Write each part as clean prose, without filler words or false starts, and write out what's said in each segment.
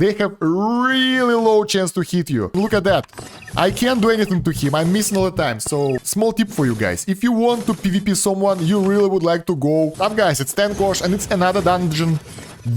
they have really low chance to hit you. Look at that. I can't do anything to him. I'm missing all the time. So, small tip for you guys. If you want to PvP someone you really would like to go up, guys, it's 10 Kosh and it's another dungeon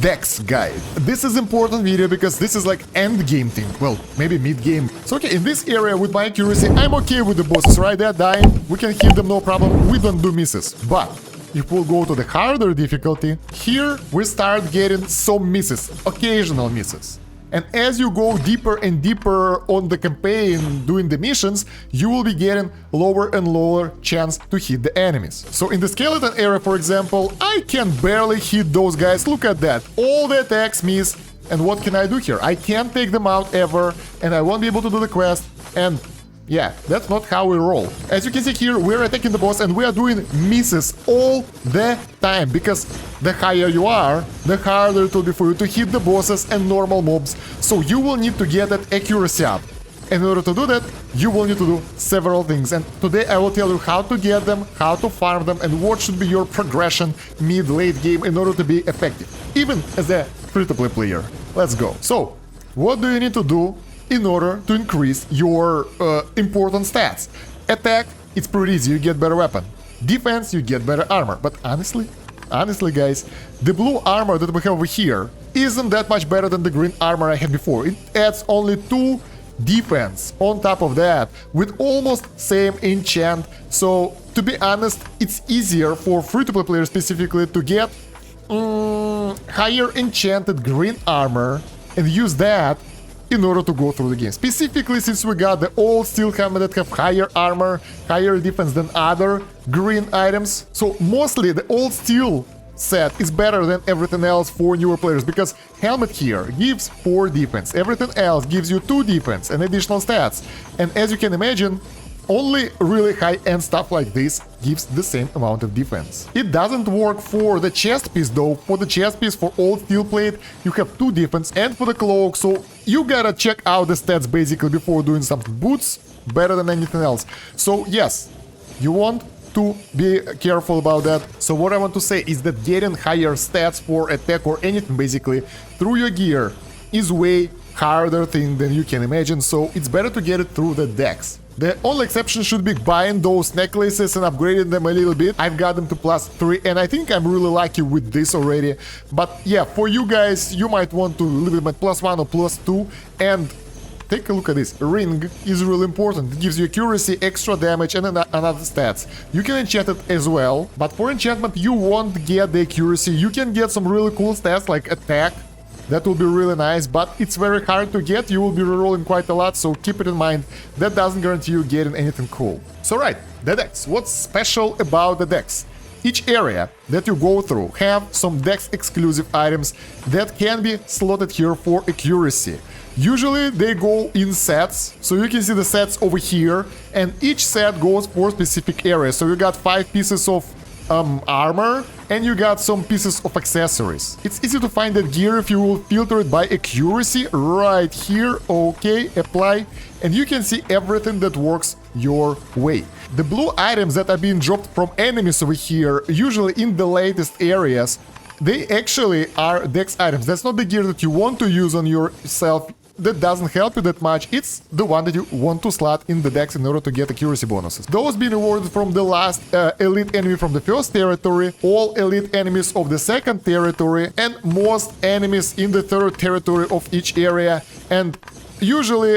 DEX guide. This is important video because this is like endgame thing. Well, maybe mid-game. So okay, in this area with my accuracy, I'm okay with the bosses, right? They're dying. We can hit them, no problem. We don't do misses. But if we'll go to the harder difficulty, here we start getting some misses, occasional misses. And as you go deeper and deeper on the campaign doing the missions, you will be getting lower and lower chance to hit the enemies. So in the skeleton area, for example, I can barely hit those guys. Look at that. All the attacks miss. And what can I do here? I can't take them out ever, and I won't be able to do the quest. And yeah, that's not how we roll. As you can see here, we're attacking the boss and we are doing misses all the time, because the higher you are, the harder it will be for you to hit the bosses and normal mobs. So you will need to get that accuracy up. In order to do that, you will need to do several things. And today I will tell you how to get them, how to farm them, and what should be your progression mid-late game in order to be effective, even as a free-to-play player. Let's go. So, what do you need to do in order to increase your important stats? Attack, it's pretty easy, you get better weapon. Defense, you get better armor. But honestly guys, the blue armor that we have over here isn't that much better than the green armor I had before. It adds only 2 defense on top of that with almost same enchant. So to be honest, it's easier for free-to-play players specifically to get higher enchanted green armor and use that in order to go through the game. Specifically, since we got the old steel helmet that have higher armor, higher defense than other green items. So mostly the old steel set is better than everything else for newer players, because helmet here gives 4 defense, everything else gives you 2 defense and additional stats. And as you can imagine, only really high-end stuff like this gives the same amount of defense. It doesn't work for the chest piece though. For the chest piece, for old steel plate, you have 2 defense, and for the cloak, so you gotta check out the stats basically before doing something. Boots, better than anything else. So yes, you want to be careful about that. So what I want to say is that getting higher stats for attack or anything basically through your gear is way harder thing than you can imagine, so it's better to get it through the DEX. The only exception should be buying those necklaces and upgrading them a little bit. I've got them to +3 and I think I'm really lucky with this already. But yeah, for you guys, you might want to leave them at +1 or +2. And take a look at this. Ring is really important. It gives you accuracy, extra damage, and another stats. You can enchant it as well, but for enchantment you won't get the accuracy. You can get some really cool stats like attack. That will be really nice, but it's very hard to get. You will be rerolling quite a lot, so keep it in mind. That doesn't guarantee you getting anything cool. So right, the DEX. What's special about the DEX? Each area that you go through have some DEX exclusive items that can be slotted here for accuracy. Usually they go in sets, so you can see the sets over here, and each set goes for specific area. So you got 5 pieces of armor, and you got some pieces of accessories. It's easy to find that gear if you will filter it by accuracy right here. Okay, apply, and you can see everything that works your way. The blue items that are being dropped from enemies over here, usually in the latest areas, they actually are DEX items. That's not the gear that you want to use on yourself. That doesn't help you that much. It's the one that you want to slot in the DEX in order to get accuracy bonuses. Those being rewarded from the last elite enemy from the first territory, all elite enemies of the second territory, and most enemies in the third territory of each area. And usually,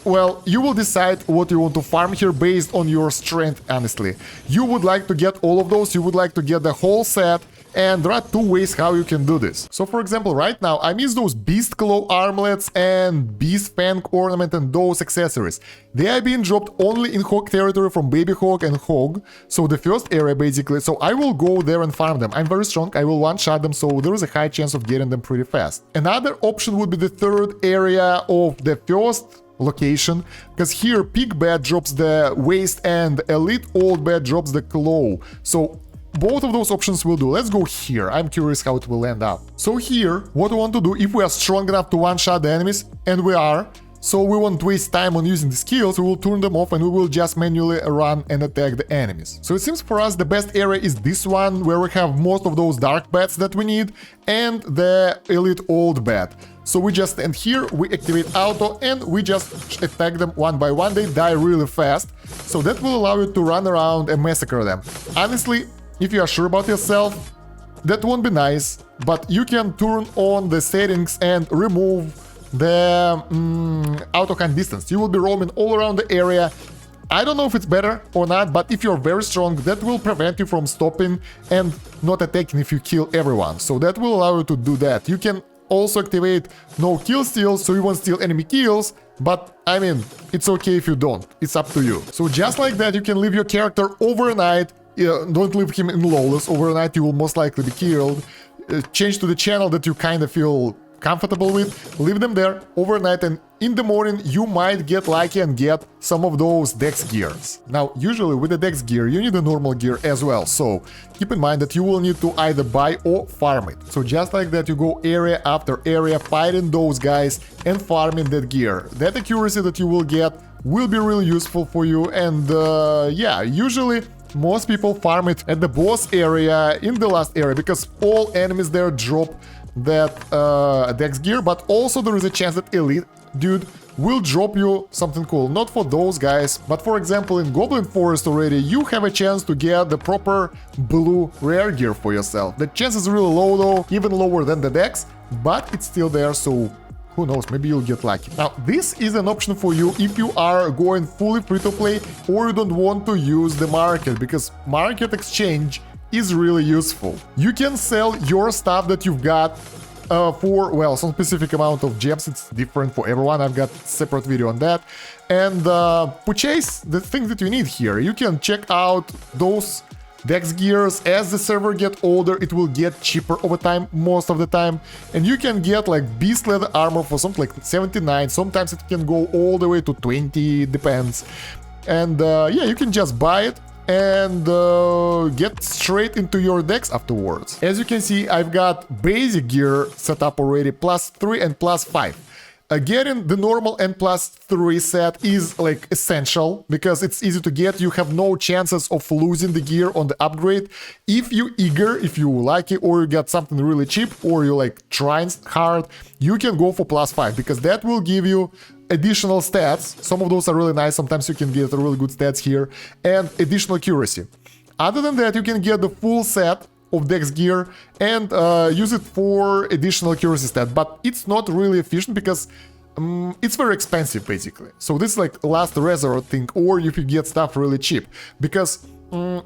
well, you will decide what you want to farm here based on your strength, honestly. You would like to get all of those, you would like to get the whole set, and there are 2 ways how you can do this. So for example, right now I miss those Beast Claw armlets and Beast Fang ornament and those accessories. They are being dropped only in Hog territory from Baby Hog and Hog, so the first area basically, so I will go there and farm them. I'm very strong, I will one-shot them, so there is a high chance of getting them pretty fast. Another option would be the third area of the first location, because here Pig Bat drops the waist and Elite Old Bat drops the claw. So both of those options will do. Let's go here. I'm curious how it will end up. So here, what we want to do, if we are strong enough to one-shot the enemies, and we are, so we won't waste time on using the skills, we will turn them off and we will just manually run and attack the enemies. So it seems for us the best area is this one, where we have most of those dark bats that we need, and the elite old bat. So we just stand here, we activate auto, and we just attack them one by one. They die really fast, so that will allow you to run around and massacre them. Honestly, if you are sure about yourself, that won't be nice, but you can turn on the settings and remove the auto hunt distance. You will be roaming all around the area. I don't know if it's better or not, but if you're very strong, that will prevent you from stopping and not attacking if you kill everyone. So that will allow you to do that. You can also activate no kill steal, so you won't steal enemy kills, but I mean, it's okay if you don't. It's up to you. So just like that, you can leave your character overnight. Don't leave him in lawless. Overnight, you will most likely be killed. Change to the channel that you kind of feel comfortable with, leave them there overnight, and in the morning you might get lucky and get some of those DEX gears. Now, usually with the DEX gear you need a normal gear as well, so keep in mind that you will need to either buy or farm it. So just like that, you go area after area fighting those guys and farming that gear. That accuracy that you will get will be really useful for you, and yeah, usually most people farm it at the boss area in the last area, because all enemies there drop that DEX gear, but also there is a chance that elite dude will drop you something cool. Not for those guys, but for example in Goblin Forest already you have a chance to get the proper blue rare gear for yourself. The chance is really low though, even lower than the DEX, but it's still there, so who knows, maybe you'll get lucky. Now, this is an option for you if you are going fully free-to-play or you don't want to use the market, because market exchange is really useful. You can sell your stuff that you've got for, well, some specific amount of gems. It's different for everyone. I've got a separate video on that. And purchase the things that you need here. You can check out those DEX gears. As the server gets older, it will get cheaper over time, most of the time. And you can get like beast leather armor for something like 79. Sometimes it can go all the way to 20, depends. And yeah, you can just buy it and get straight into your DEX afterwards. As you can see, I've got basic gear set up already, +3 and +5. Getting the normal and +3 set is like essential, because it's easy to get. You have no chances of losing the gear on the upgrade. If you eager, if you like it, or you get something really cheap, or you like trying hard, you can go for +5, because that will give you additional stats. Some of those are really nice. Sometimes you can get really good stats here, and additional accuracy. Other than that, you can get the full set of DEX gear and use it for additional accuracy stat, but it's not really efficient because it's very expensive basically. So this is like last resort thing, or if you get stuff really cheap, because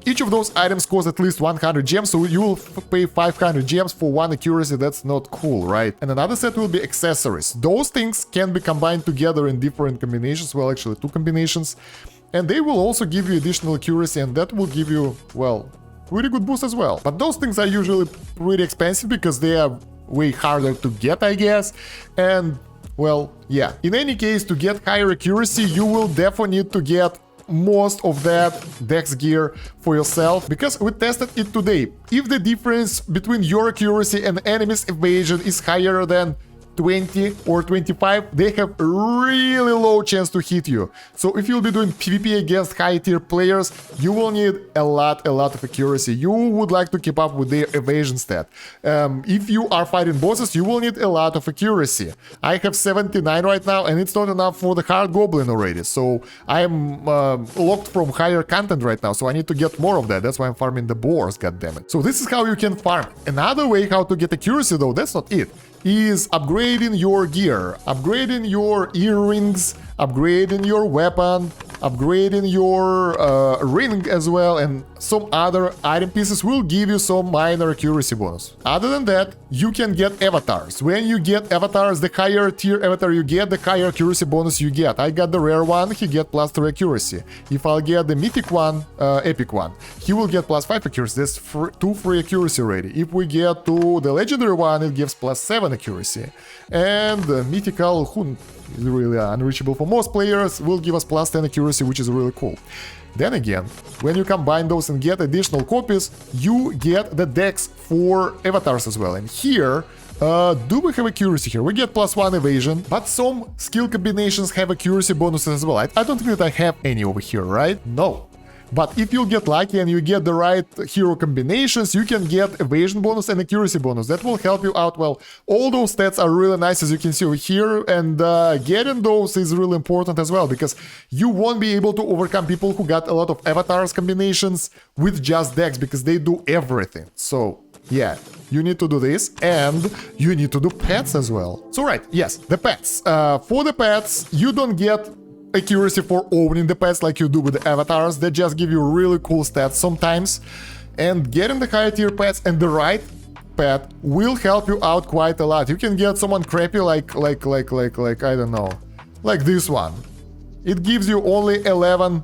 each of those items costs at least 100 gems, so you will pay 500 gems for one accuracy. That's not cool, right? And another set will be accessories. Those things can be combined together in different combinations, well, actually 2 combinations, and they will also give you additional accuracy, and that will give you, well, pretty good boost as well. But those things are usually pretty expensive because they are way harder to get, I guess, and, well, yeah. In any case, to get higher accuracy, you will definitely need to get most of that DEX gear for yourself, because we tested it today. If the difference between your accuracy and enemy's evasion is higher than 20 or 25, they have a really low chance to hit you. So if you'll be doing PvP against high tier players, you will need a lot of accuracy. You would like to keep up with their evasion stat. If you are fighting bosses, you will need a lot of accuracy. I have 79 right now, and it's not enough for the hard goblin already. So I'm locked from higher content right now, so I need to get more of that. That's why I'm farming the boars, goddammit. So this is how you can farm. Another way how to get accuracy though, that's not it, is upgrading your gear, upgrading your earrings, upgrading your weapon, upgrading your ring as well, and some other item pieces will give you some minor accuracy bonus. Other than that, you can get avatars. When you get avatars, the higher tier avatar you get, the higher accuracy bonus you get. I got the rare one, he get +3 accuracy. If I'll get the mythic one, epic one, he will get +5 accuracy. That's 2 free accuracy already. If we get to the legendary one, it gives +7 accuracy. And the mythical, who is really unreachable for most players, will give us +10 accuracy, which is really cool. Then again, when you combine those and get additional copies, you get the DEX for avatars as well. And here, do we have accuracy here? We get +1 evasion, but some skill combinations have accuracy bonuses as well. I don't think that I have any over here, right? No. But if you get lucky and you get the right hero combinations, you can get evasion bonus and accuracy bonus. That will help you out well. All those stats are really nice, as you can see over here, and getting those is really important as well, because you won't be able to overcome people who got a lot of avatars combinations with just DEX, because they do everything. So yeah, you need to do this, and you need to do pets as well. So right, yes, the pets. For the pets, you don't get accuracy for owning the pets like you do with the avatars. They just give you really cool stats sometimes. And getting the higher tier pets and the right pet will help you out quite a lot. You can get someone crappy like I don't know, like this one. It gives you only 11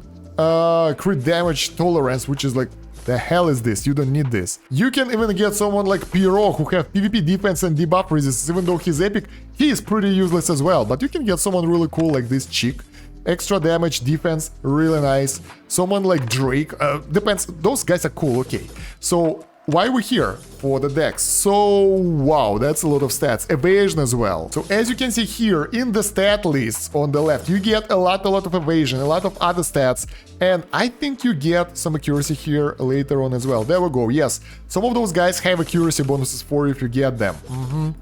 crit damage tolerance, which is like, the hell is this? You don't need this. You can even get someone like Pierrot who have PvP defense and debuff resistance. Even though he's epic, he is pretty useless as well. But you can get someone really cool like this chick. Extra damage, defense, really nice. Someone like Drake, depends, those guys are cool, okay. So why we're here? For the DEX. So wow, that's a lot of stats. Evasion as well. So as you can see here in the stat list on the left, you get a lot of evasion, a lot of other stats, and I think you get some accuracy here later on as well. There we go, yes. Some of those guys have accuracy bonuses for you if you get them.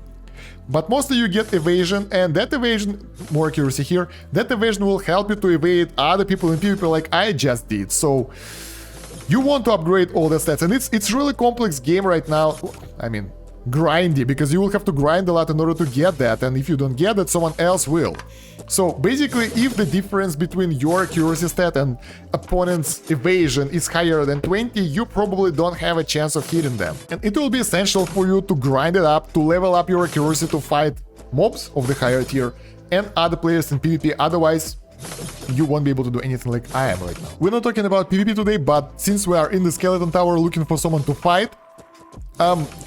But mostly you get evasion, and that evasion, more accuracy here, that evasion will help you to evade other people in PvP like I just did. So you want to upgrade all the stats, and it's really complex game right now. I mean, grindy, because you will have to grind a lot in order to get that, and if you don't get it, someone else will. So basically, if the difference between your accuracy stat and opponent's evasion is higher than 20, you probably don't have a chance of hitting them. And it will be essential for you to grind it up, to level up your accuracy to fight mobs of the higher tier and other players in PvP, otherwise you won't be able to do anything like I am right now. We're not talking about PvP today, but since we are in the Skeleton Tower looking for someone to fight,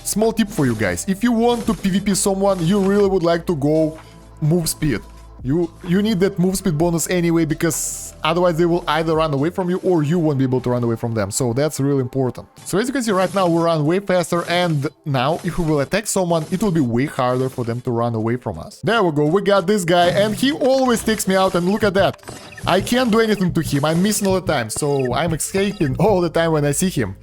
small tip for you guys. If you want to PvP someone, you really would like to go move speed. You need that move speed bonus anyway, because otherwise they will either run away from you or you won't be able to run away from them. So that's really important. So as you can see right now, we run way faster, and now if we will attack someone, it will be way harder for them to run away from us. There we go, we got this guy, and he always takes me out, and look at that. I can't do anything to him, I'm missing all the time, so I'm escaping all the time when I see him.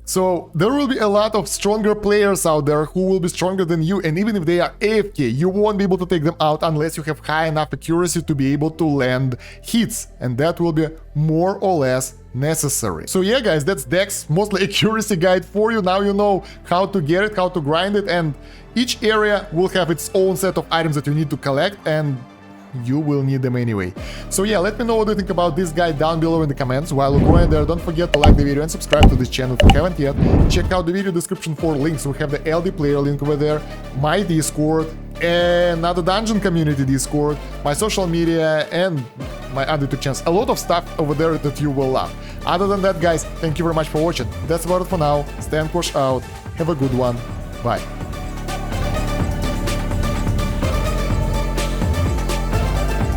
So there will be a lot of stronger players out there who will be stronger than you, and even if they are AFK, you won't be able to take them out unless you have high enough accuracy to be able to land hits, and that will be more or less necessary. So yeah guys, that's DEX, mostly accuracy guide for you. Now you know how to get it, how to grind it, and each area will have its own set of items that you need to collect, and you will need them anyway. So yeah, let me know what you think about this guy down below in the comments. While you're going there, don't forget to like the video and subscribe to this channel if you haven't yet. Check out the video description for links. We have the LD player link over there, my Discord, another dungeon community Discord, my social media, and my other two channels. A lot of stuff over there that you will love. Other than that guys, thank you very much for watching. That's about it for now. Stan Kosh out. Have a good one. Bye.